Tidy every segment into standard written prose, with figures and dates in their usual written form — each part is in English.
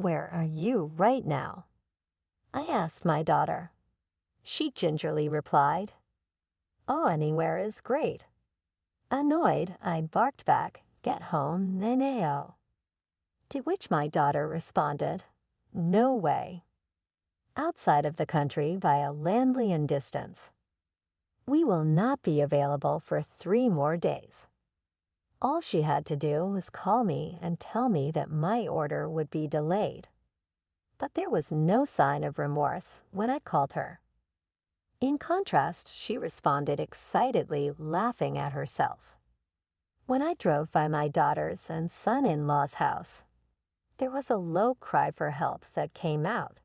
"Where are you right now?" I asked my daughter. She gingerly replied, "Oh, anywhere is great." Annoyed, I barked back, "Get home, neneo." To which my daughter responded, "No way." Outside of the country by a landly distance. We will not be available for 3 more days. All she had to do was call me and tell me that my order would be delayed. But there was no sign of remorse when I called her. In contrast, she responded excitedly, laughing at herself. When I drove by my daughter's and son-in-law's house, there was a low cry for help that came out.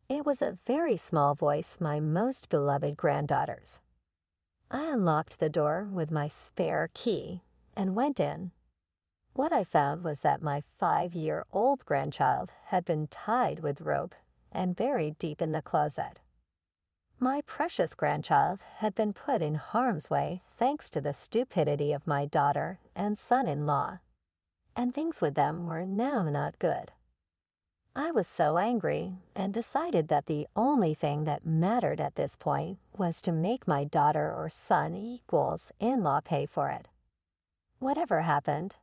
It was a very small voice, my most beloved granddaughter's. I unlocked the door with my spare key and went in. What I found was that my 5-year-old grandchild had been tied with rope and buried deep in the closet. My precious grandchild had been put in harm's way thanks to the stupidity of my daughter and son-in-law, and things with them were now not good. I was so angry and decided that the only thing that mattered at this point was to make my daughter or son equals in-law pay for it. Whatever happened,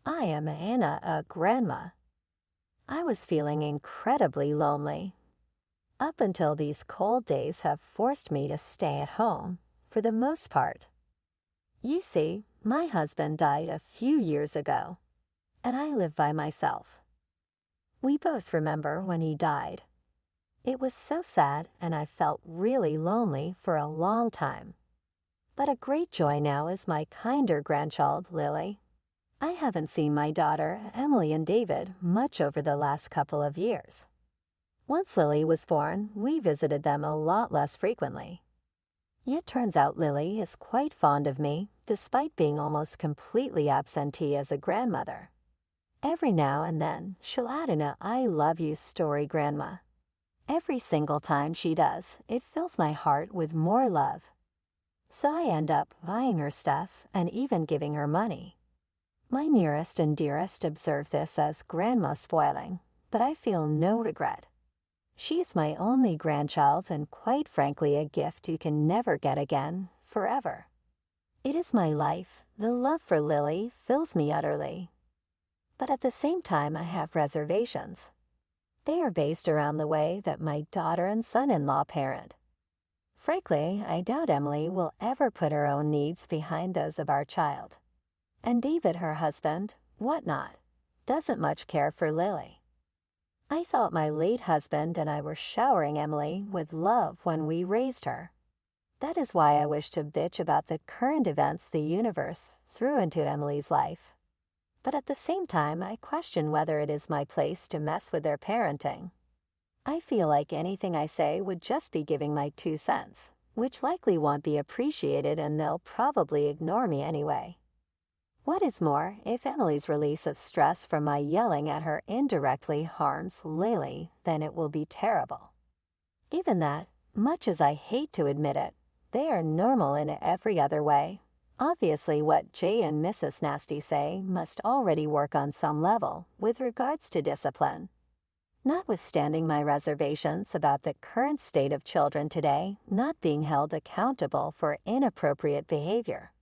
I am Anna, a grandma. I was feeling incredibly lonely. Up until these cold days have forced me to stay at home, for the most part. You see, my husband died a few years ago, and I live by myself. We both remember when he died. It was so sad, and I felt really lonely for a long time. But a great joy now is my kinder grandchild, Lily. I haven't seen my daughter, Emily, and David much over the last couple of years. Once Lily was born, we visited them a lot less frequently. It turns out Lily is quite fond of me, despite being almost completely absentee as a grandmother. Every now and then, she'll add in a "I love you" story, Grandma. Every single time she does, it fills my heart with more love. So I end up buying her stuff and even giving her money. My nearest and dearest observe this as grandma spoiling, but I feel no regret. She is my only grandchild and quite frankly a gift you can never get again, forever. It is my life. The love for Lily fills me utterly. But at the same time, I have reservations. They are based around the way that my daughter and son-in-law parent. Frankly, I doubt Emily will ever put her own needs behind those of our child. And David, her husband, whatnot, doesn't much care for Lily. I thought my late husband and I were showering Emily with love when we raised her. That is why I wish to bitch about the current events the universe threw into Emily's life. But at the same time, I question whether it is my place to mess with their parenting. I feel like anything I say would just be giving my 2 cents, which likely won't be appreciated and they'll probably ignore me anyway. What is more, if Emily's release of stress from my yelling at her indirectly harms Lily, then it will be terrible. Given that, much as I hate to admit it, they are normal in every other way. Obviously, what Jay and Mrs. Nasty say must already work on some level with regards to discipline. Notwithstanding my reservations about the current state of children today not being held accountable for inappropriate behavior.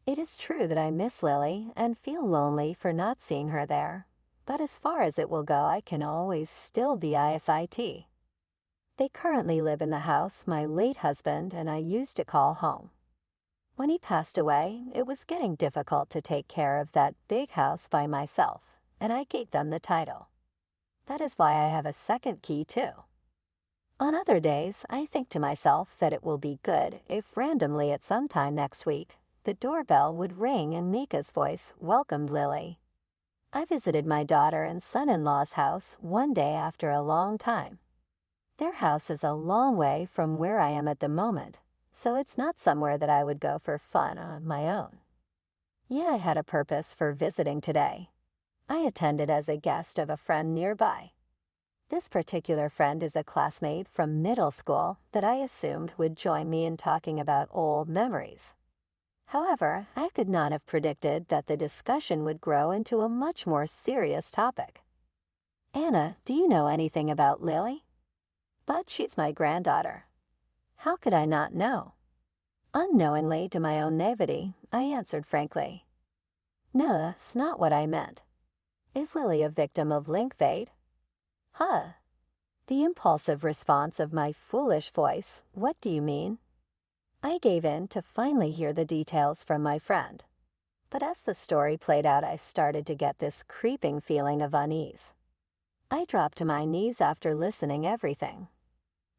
It is true that I miss Lily and feel lonely for not seeing her there, but as far as it will go, I can always still be ISIT. They currently live in the house my late husband and I used to call home. When he passed away, it was getting difficult to take care of that big house by myself, and I gave them the title. That is why I have a second key too. On other days, I think to myself that it will be good if randomly at some time next week, the doorbell would ring and Mika's voice welcomed Lily. I visited my daughter and son-in-law's house one day after a long time. Their house is a long way from where I am at the moment, so it's not somewhere that I would go for fun on my own. Yeah, I had a purpose for visiting today. I attended as a guest of a friend nearby. This particular friend is a classmate from middle school that I assumed would join me in talking about old memories. However, I could not have predicted that the discussion would grow into a much more serious topic. Nana, do you know anything about Lily? But she's my granddaughter. How could I not know? Unknowingly to my own naivety, I answered frankly. No, that's not what I meant. Is Lily a victim of link fade? Huh. The impulsive response of my foolish voice, what do you mean? I gave in to finally hear the details from my friend. But as the story played out, I started to get this creeping feeling of unease. I dropped to my knees after listening everything.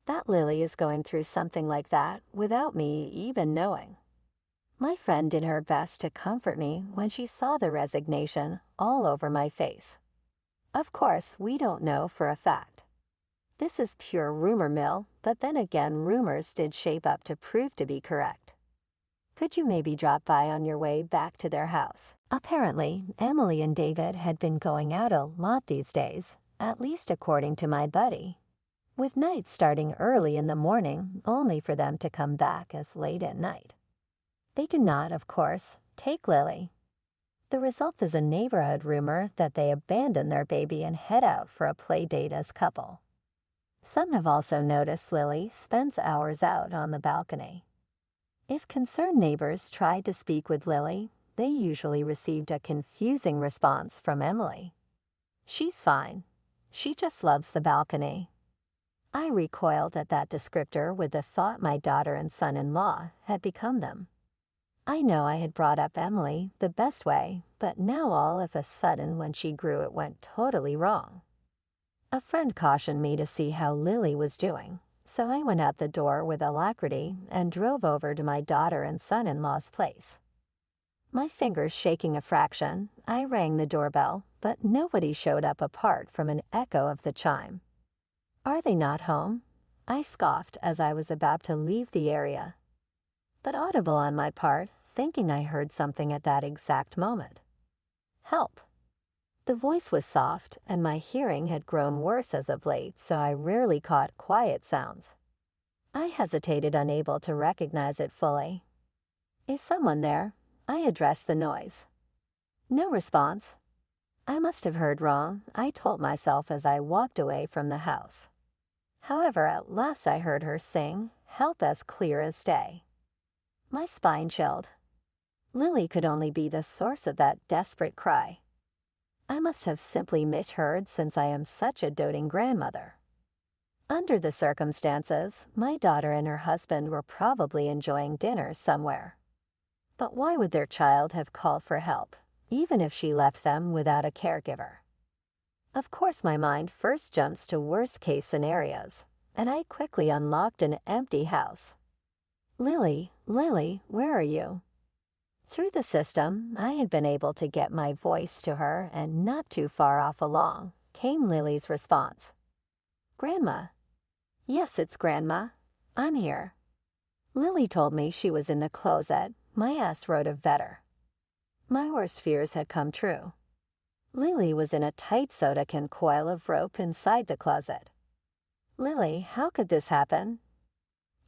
That Lily is going through something like that without me even knowing. My friend did her best to comfort me when she saw the resignation all over my face. Of course, we don't know for a fact. This is pure rumor mill, but then again, rumors did shape up to prove to be correct. Could you maybe drop by on your way back to their house? Apparently, Emily and David had been going out a lot these days, at least according to my buddy, with nights starting early in the morning only for them to come back as late at night. They do not, of course, take Lily. The result is a neighborhood rumor that they abandon their baby and head out for a play date as couple. Some have also noticed Lily spends hours out on the balcony. If concerned neighbors tried to speak with Lily, they usually received a confusing response from Emily. She's fine. She just loves the balcony. I recoiled at that descriptor with the thought my daughter and son-in-law had become them. I know I had brought up Emily the best way, but now all of a sudden when she grew it went totally wrong. A friend cautioned me to see how Lily was doing, so I went out the door with alacrity and drove over to my daughter and son-in-law's place. My fingers shaking a fraction, I rang the doorbell, but nobody showed up apart from an echo of the chime. Are they not home? I scoffed as I was about to leave the area. But audible on my part, thinking I heard something at that exact moment. Help! The voice was soft, and my hearing had grown worse as of late, so I rarely caught quiet sounds. I hesitated, unable to recognize it fully. Is someone there? I addressed the noise. No response. I must have heard wrong, I told myself as I walked away from the house. However, at last I heard her sing, help, as clear as day. My spine chilled. Lily could only be the source of that desperate cry. I must have simply misheard, since I am such a doting grandmother. Under the circumstances, my daughter and her husband were probably enjoying dinner somewhere. But why would their child have called for help, even if she left them without a caregiver? Of course, my mind first jumps to worst-case scenarios, and I quickly unlocked an empty house. Lily, where are you? Through the system, I had been able to get my voice to her, and not too far off along came Lily's response. Grandma. Yes, it's Grandma. I'm here. Lily told me she was in the closet. My ass wrote a vetter. My worst fears had come true. Lily was in a tight soda can coil of rope inside the closet. Lily, how could this happen?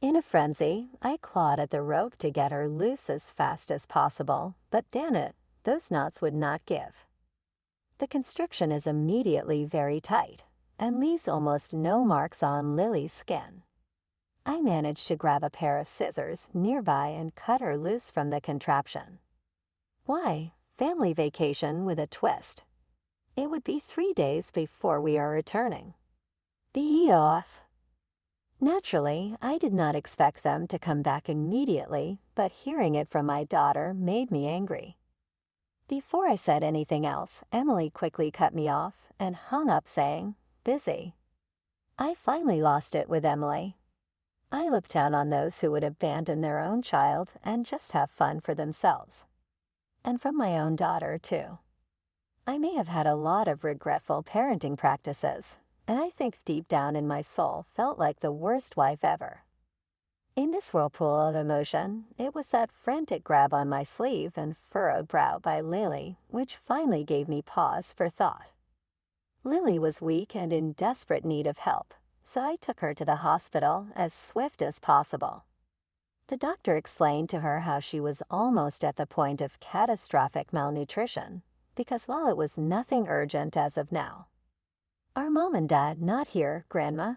In a frenzy, I clawed at the rope to get her loose as fast as possible, but damn it, those knots would not give. The constriction is immediately very tight and leaves almost no marks on Lily's skin. I managed to grab a pair of scissors nearby and cut her loose from the contraption. Why, family vacation with a twist. It would be 3 days before we are returning. The off. Naturally, I did not expect them to come back immediately, but hearing it from my daughter made me angry. Before I said anything else, Emily quickly cut me off and hung up saying, busy. I finally lost it with Emily. I looked down on those who would abandon their own child and just have fun for themselves. And from my own daughter, too. I may have had a lot of regretful parenting practices, and I think deep down in my soul felt like the worst wife ever. In this whirlpool of emotion, it was that frantic grab on my sleeve and furrowed brow by Lily which finally gave me pause for thought. Lily was weak and in desperate need of help, so I took her to the hospital as swift as possible. The doctor explained to her how she was almost at the point of catastrophic malnutrition, because while it was nothing urgent as of now, our Mom and Dad not here, Grandma?"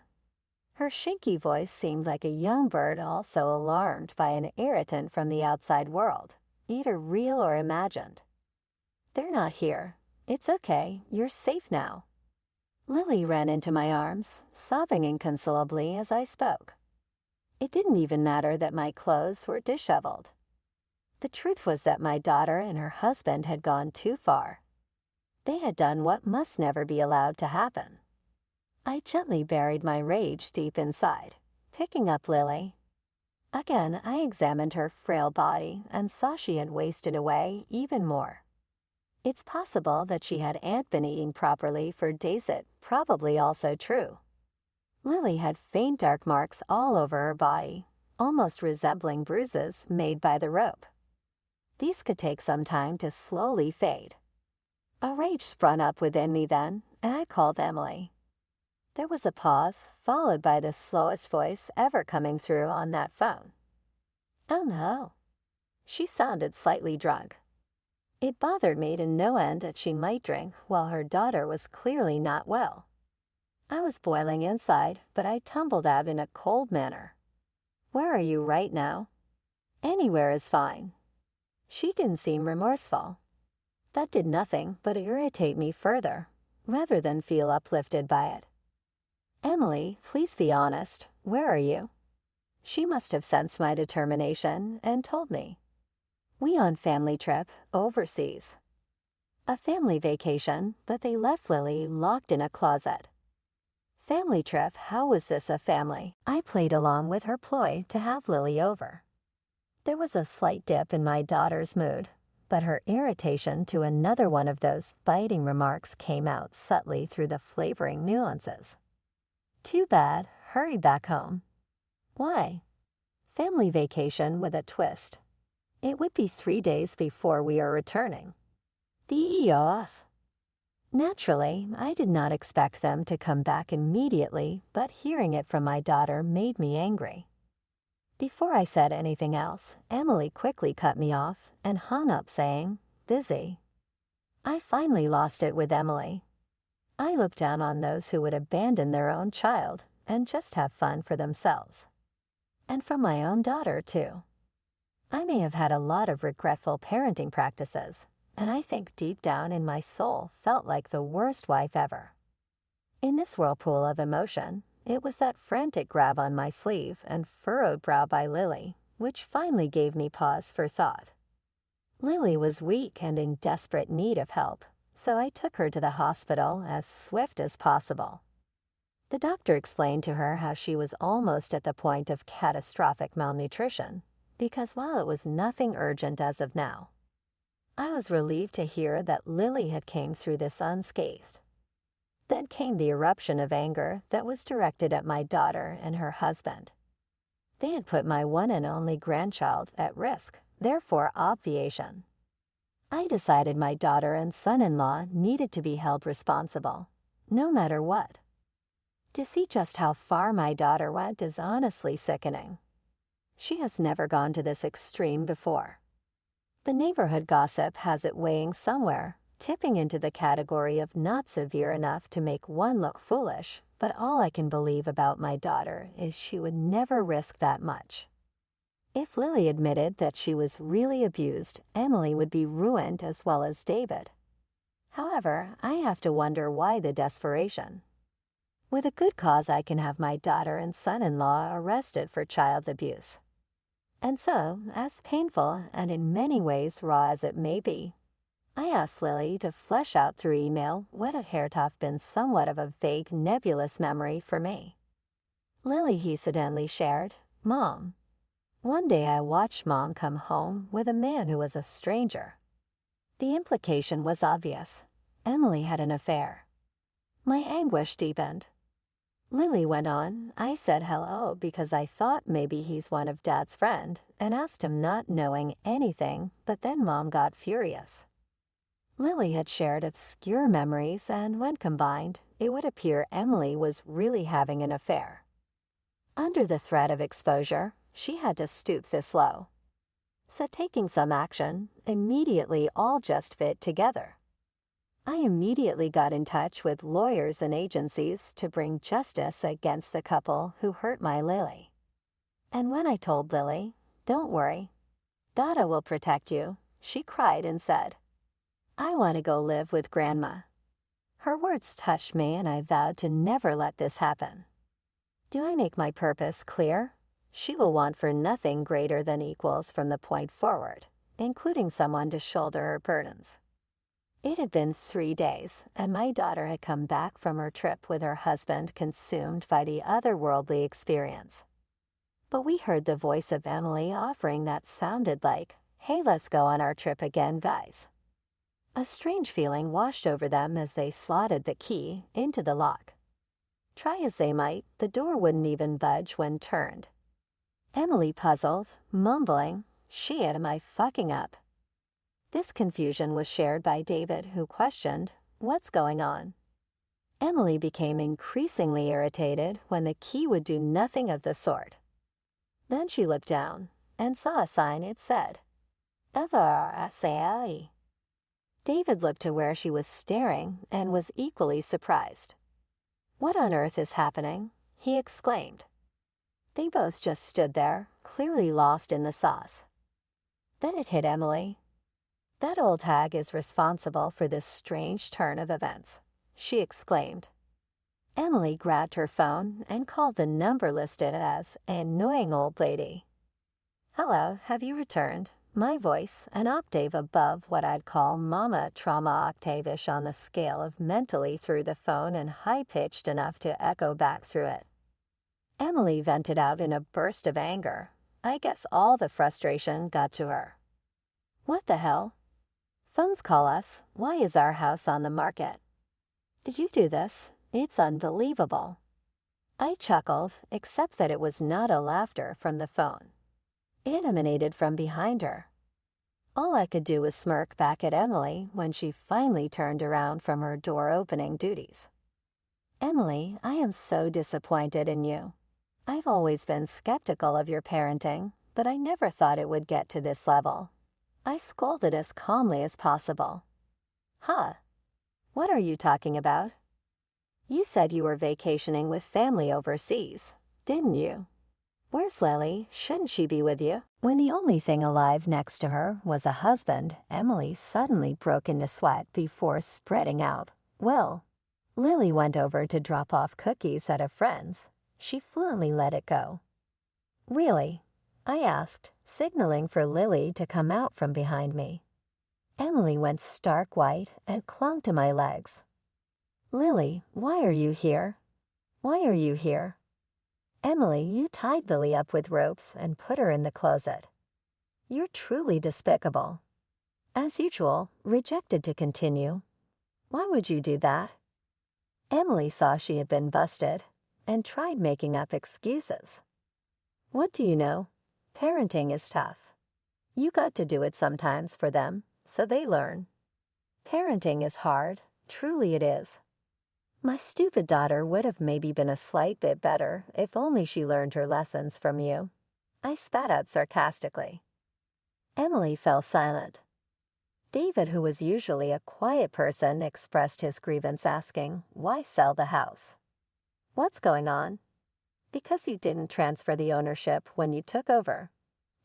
Her shaky voice seemed like a young bird also alarmed by an irritant from the outside world, either real or imagined. "They're not here. It's okay, you're safe now." Lily ran into my arms, sobbing inconsolably as I spoke. It didn't even matter that my clothes were disheveled. The truth was that my daughter and her husband had gone too far. They had done what must never be allowed to happen. I gently buried my rage deep inside, picking up Lily. Again, I examined her frail body and saw she had wasted away even more. It's possible that she hadn't been eating properly for days. It probably also true. Lily had faint dark marks all over her body, almost resembling bruises made by the rope. These could take some time to slowly fade. A rage sprung up within me then, and I called Emily. There was a pause, followed by the slowest voice ever coming through on that phone. "Oh no." She sounded slightly drunk. It bothered me to no end that she might drink while her daughter was clearly not well. I was boiling inside, but I tumbled out in a cold manner. "Where are you right now?" "Anywhere is fine." She didn't seem remorseful. That did nothing but irritate me further, rather than feel uplifted by it. "Emily, please be honest. Where are you?" She must have sensed my determination and told me. "We on family trip, overseas." A family vacation, but they left Lily locked in a closet. Family trip, how was this a family? I played along with her ploy to have Lily over. There was a slight dip in my daughter's mood, but her irritation to another one of those biting remarks came out subtly through the flavoring nuances. "Too bad. Hurry back home." "Why?" "Family vacation with a twist. It would be 3 days before we are returning." "The off." Naturally, I did not expect them to come back immediately, but hearing it from my daughter made me angry. Before I said anything else, Emily quickly cut me off and hung up saying, "Busy." I finally lost it with Emily. I looked down on those who would abandon their own child and just have fun for themselves. And from my own daughter, too. I may have had a lot of regretful parenting practices, and I think deep down in my soul felt like the worst wife ever. In this whirlpool of emotion, it was that frantic grab on my sleeve and furrowed brow by Lily, which finally gave me pause for thought. Lily was weak and in desperate need of help, so I took her to the hospital as swift as possible. The doctor explained to her how she was almost at the point of catastrophic malnutrition, because while it was nothing urgent as of now, I was relieved to hear that Lily had came through this unscathed. Then came the eruption of anger that was directed at my daughter and her husband. They had put my one and only grandchild at risk, therefore obviation. I decided my daughter and son-in-law needed to be held responsible, no matter what. To see just how far my daughter went is honestly sickening. She has never gone to this extreme before. The neighborhood gossip has it weighing somewhere, tipping into the category of not severe enough to make one look foolish, but all I can believe about my daughter is she would never risk that much. If Lily admitted that she was really abused, Emily would be ruined as well as David. However, I have to wonder why the desperation. With a good cause, I can have my daughter and son-in-law arrested for child abuse. And so, as painful and in many ways raw as it may be, I asked Lily to flesh out through email what had been somewhat of a vague, nebulous memory for me. Lily hesitantly shared, "Mom, one day I watched Mom come home with a man who was a stranger." The implication was obvious. Emily had an affair. My anguish deepened. Lily went on, "I said hello because I thought maybe he's one of Dad's friend and asked him not knowing anything, but then Mom got furious." Lily had shared obscure memories, and when combined, it would appear Emily was really having an affair. Under the threat of exposure, she had to stoop this low. So taking some action, immediately all just fit together. I immediately got in touch with lawyers and agencies to bring justice against the couple who hurt my Lily. And when I told Lily, "Don't worry, Dada will protect you," she cried and said, "I want to go live with Grandma." Her words touched me, and I vowed to never let this happen. Do I make my purpose clear? She will want for nothing greater than equals from the point forward, including someone to shoulder her burdens. It had been 3 days, and my daughter had come back from her trip with her husband consumed by the otherworldly experience. But we heard the voice of Emily offering that sounded like, "Hey, let's go on our trip again, guys." A strange feeling washed over them as they slotted the key into the lock. Try as they might, the door wouldn't even budge when turned. Emily puzzled, mumbling, "Shit, am I fucking up?" This confusion was shared by David, who questioned, "What's going on?" Emily became increasingly irritated when the key would do nothing of the sort. Then she looked down and saw a sign. It said, "Eversai." David looked to where she was staring and was equally surprised. "What on earth is happening?" he exclaimed. They both just stood there, clearly lost in the sauce. Then it hit Emily. "That old hag is responsible for this strange turn of events," she exclaimed. Emily grabbed her phone and called the number listed as "annoying old lady." "Hello, have you returned?" My voice, an octave above what I'd call mama trauma octave-ish on the scale of mentally through the phone and high-pitched enough to echo back through it. Emily vented out in a burst of anger. I guess all the frustration got to her. "What the hell? Phones call us. Why is our house on the market? Did you do this? It's unbelievable." I chuckled, except that it was not a laughter from the phone. It emanated from behind her. All I could do was smirk back at Emily when she finally turned around from her door-opening duties. "Emily, I am so disappointed in you. I've always been skeptical of your parenting, but I never thought it would get to this level." I scolded as calmly as possible. "Huh? What are you talking about? You said you were vacationing with family overseas, didn't you? Where's Lily? Shouldn't she be with you?" When the only thing alive next to her was a husband, Emily suddenly broke into sweat before spreading out. "Well, Lily went over to drop off cookies at a friend's." She fluently let it go. "Really?" I asked, signaling for Lily to come out from behind me. Emily went stark white and clung to my legs. "Lily, why are you here? Why are you here? Emily, you tied Lily up with ropes and put her in the closet. You're truly despicable." As usual, rejected to continue. "Why would you do that?" Emily saw she had been busted and tried making up excuses. "What do you know? Parenting is tough. You got to do it sometimes for them, so they learn. Parenting is hard, truly it is. My stupid daughter would have maybe been a slight bit better if only she learned her lessons from you." I spat out sarcastically. Emily fell silent. David, who was usually a quiet person, expressed his grievance asking, "Why sell the house?" "What's going on?" "Because you didn't transfer the ownership when you took over.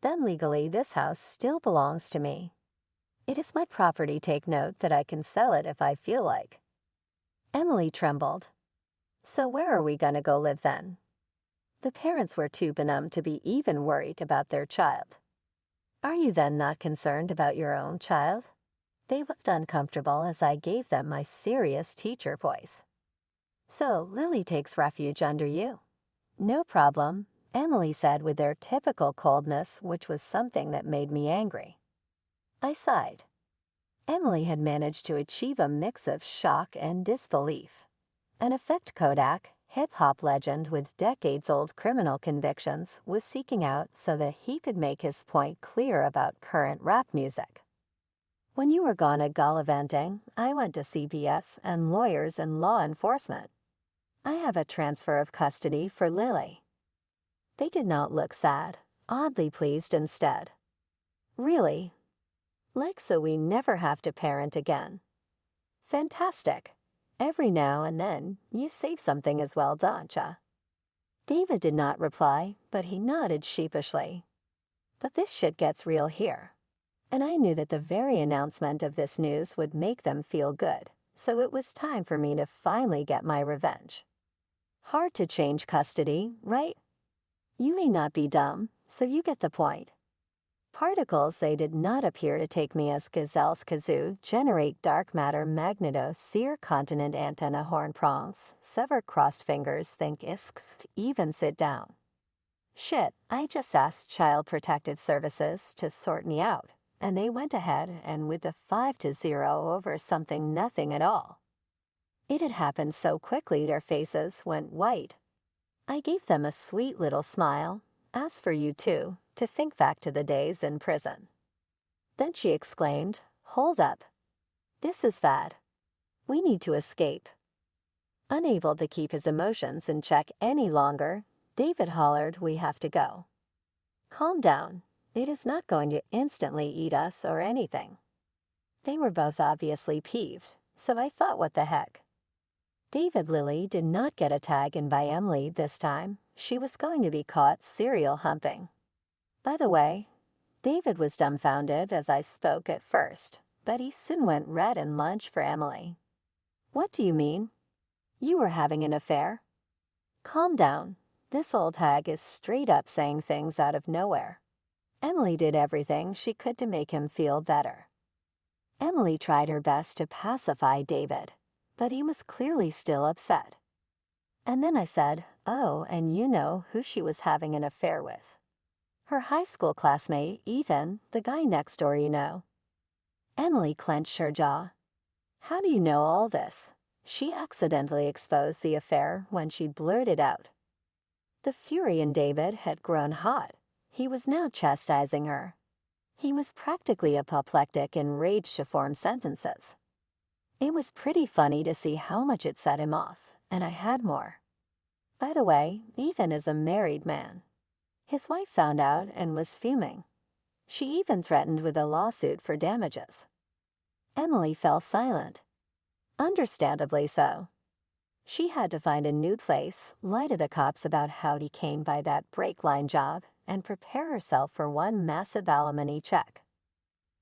Then legally this house still belongs to me. It is my property. Take note that I can sell it if I feel like." Emily trembled. "So where are we gonna go live then?" The parents were too benumbed to be even worried about their child. "Are you then not concerned about your own child?" They looked uncomfortable as I gave them my serious teacher voice. "So Lily takes refuge under you." "No problem," Emily said with their typical coldness, which was something that made me angry. I sighed. Emily had managed to achieve a mix of shock and disbelief. An effect Kodak, hip-hop legend with decades-old criminal convictions, was seeking out so that he could make his point clear about current rap music. "When you were gone at gallivanting, I went to CPS and lawyers and law enforcement. I have a transfer of custody for Lily." They did not look sad, oddly pleased instead. "Really? Like so we never have to parent again." Fantastic. Every now and then, you save something as well, don't ya? David did not reply, but he nodded sheepishly. But this shit gets real here. And I knew that the very announcement of this news would make them feel good, so it was time for me to finally get my revenge. Hard to change custody, right? You may not be dumb, so you get the point. Particles they did not appear to take me as gazelle's kazoo generate dark matter magneto sear continent antenna horn prongs, sever crossed fingers think isks even sit down. Shit, I just asked Child Protective Services to sort me out, and they went ahead and with a 5-0 over something nothing at all. It had happened so quickly their faces went white. I gave them a sweet little smile, as for you too, to think back to the days in prison. Then she exclaimed, "Hold up. This is bad. We need to escape." Unable to keep his emotions in check any longer, David hollered, "We have to go." "Calm down. It is not going to instantly eat us or anything." They were both obviously peeved, so I thought, what the heck. David Lily did not get a tag in by Emily this time. She was going to be caught serial humping. By the way, David was dumbfounded as I spoke at first, but he soon went red and lunged for Emily. "What do you mean? You were having an affair?" "Calm down. This old hag is straight up saying things out of nowhere." Emily did everything she could to make him feel better. Emily tried her best to pacify David, but he was clearly still upset. And then I said, "Oh, and you know who she was having an affair with. Her high school classmate, Ethan, the guy next door, you know." Emily clenched her jaw. "How do you know all this?" She accidentally exposed the affair when she blurted out. The fury in David had grown hot. He was now chastising her. He was practically apoplectic and raged to form sentences. It was pretty funny to see how much it set him off, and I had more. By the way, Ethan is a married man. His wife found out and was fuming. She even threatened with a lawsuit for damages. Emily fell silent. Understandably so. She had to find a new place, lie to the cops about how he came by that brake line job, and prepare herself for one massive alimony check.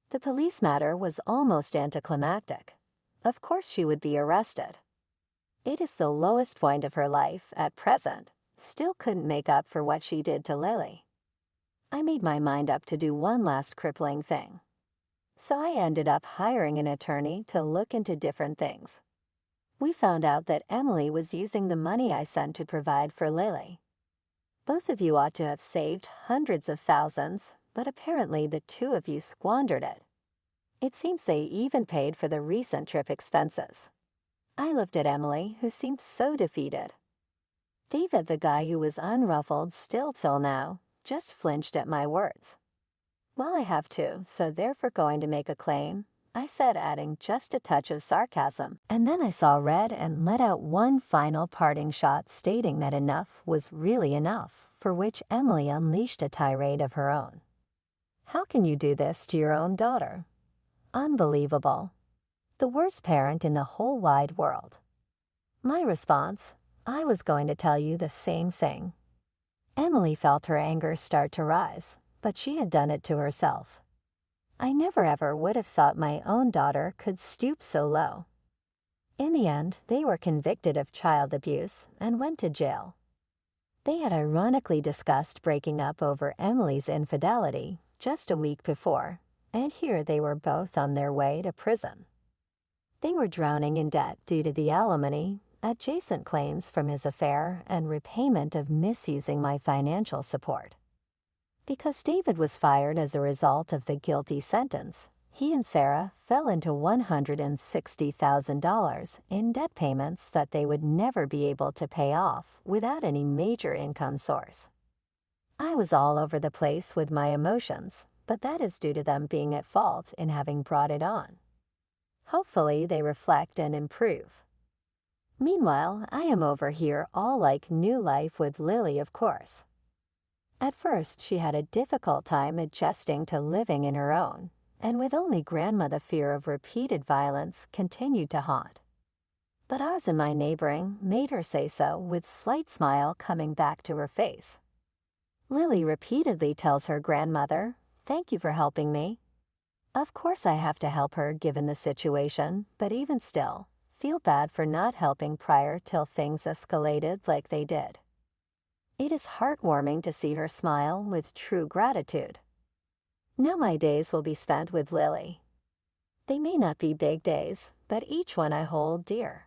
The police matter was almost anticlimactic. Of course she would be arrested. It is the lowest point of her life at present, still couldn't make up for what she did to Lily. I made my mind up to do one last crippling thing. So I ended up hiring an attorney to look into different things. We found out that Emily was using the money I sent to provide for Lily. Both of you ought to have saved hundreds of thousands, but apparently the two of you squandered it. It seems they even paid for the recent trip expenses. I looked at Emily, who seemed so defeated. David, the guy who was unruffled still till now, just flinched at my words. "Well, I have to, so therefore going to make a claim," I said, adding just a touch of sarcasm, and then I saw red and let out one final parting shot stating that enough was really enough, for which Emily unleashed a tirade of her own. "How can you do this to your own daughter? Unbelievable. The worst parent in the whole wide world." My response, "I was going to tell you the same thing." Emily felt her anger start to rise, but she had done it to herself. I never ever would have thought my own daughter could stoop so low. In the end, they were convicted of child abuse and went to jail. They had ironically discussed breaking up over Emily's infidelity just a week before, and here they were both on their way to prison. They were drowning in debt due to the alimony, adjacent claims from his affair, and repayment of misusing my financial support. Because David was fired as a result of the guilty sentence, he and Sarah fell into $160,000 in debt payments that they would never be able to pay off without any major income source. I was all over the place with my emotions, but that is due to them being at fault in having brought it on. Hopefully they reflect and improve. Meanwhile, I am over here all like new life with Lily, of course. At first, she had a difficult time adjusting to living in her own, and with only Grandma the fear of repeated violence continued to haunt. But ours and my neighboring made her say so with slight smile coming back to her face. Lily repeatedly tells her grandmother, "Thank you for helping me." Of course I have to help her given the situation, but even still, feel bad for not helping prior till things escalated like they did. It is heartwarming to see her smile with true gratitude. Now my days will be spent with Lily. They may not be big days, but each one I hold dear.